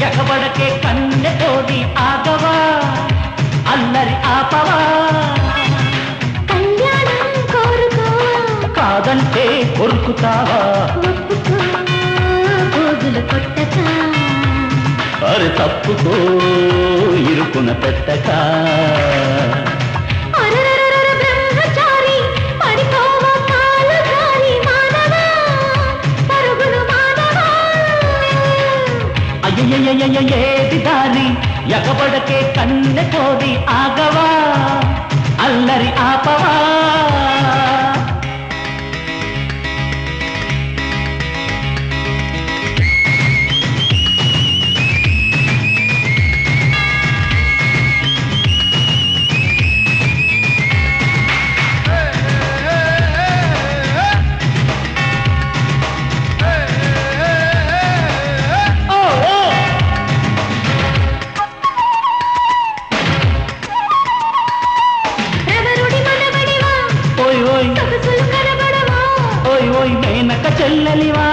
ఎగబడకే కన్నె తోడి ఆగవా అల్లరి ఆపవా కళ్యాణం కోరుకోవా కాదంటే కొరుకుతావా పోగులు కొట్టక అరే తప్పుకో ఇరుకున పెట్టక బ్రహ్మచారి పడిపోవా కాలు జారి మానవా పరుగులు మానవా ఏది దారి ఎగబడకే కన్నె తోడి ఆగవా అల్లరి ఆపవా మేనక చెల్లెలివా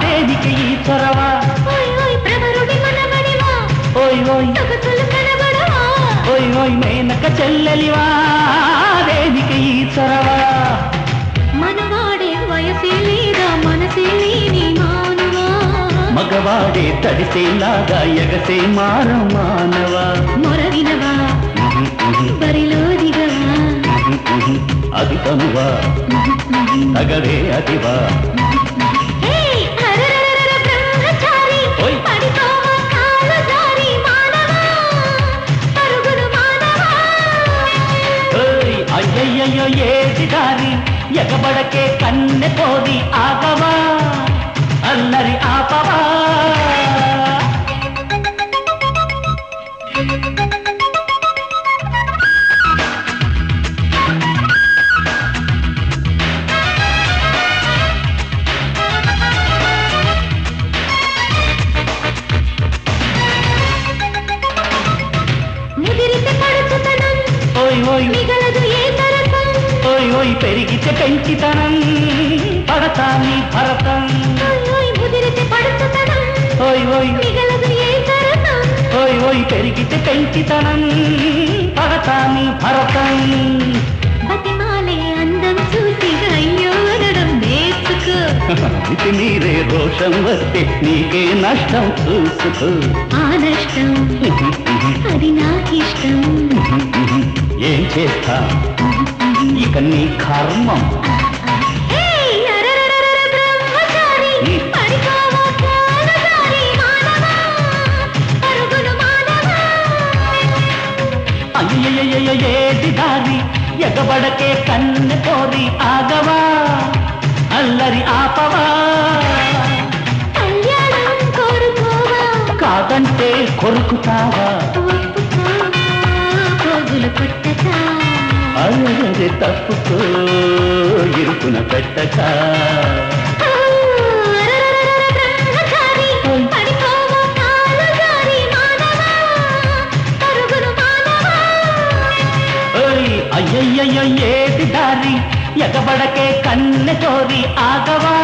దేనికి ఈ చొరవా మేనక చెల్లెలివా దేనికి ఈ చొరవా మనవాడే వయసే లేదా మనసే లేని మానవా మగవాడే తడిసేలాగా ఎగసే మారం మానవా మొరవినవా బరిలో దిగవా అది తనువా తగవే అదివా అయ్యయ్యో ఏది దారి ఎగబడకే కన్నె తోడి ఆగవా అల్లరి ఆపవా పెరిగితే పెంచితనం పడతాని భరతం పెరిగితే పెంచితనం పడతాని భరతం బతిమాలే అందం చూసి అయ్యో అనడం నేర్చుకో ఇది మీరే రోషం వస్తే నీకే నష్టం చూసుకో ఆ నష్టం అది నాకిష్టం ఏం చేస్తా ఇక నీ కర్మం ఏది దారి ఎగబడకే కన్నె కోరి ఆగవా అల్లరి ఆపవా కళ్యాణం కోరుకోవా కాదంటే కొరుకుతావా పోగులు కొట్టక అల్లరి తప్పుకో ఇరుకున పెట్టక అయ్యయ్యో ఏది దారి ఎగబడకే కన్నె తోరి ఆగవా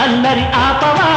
అల్లరి ఆపవా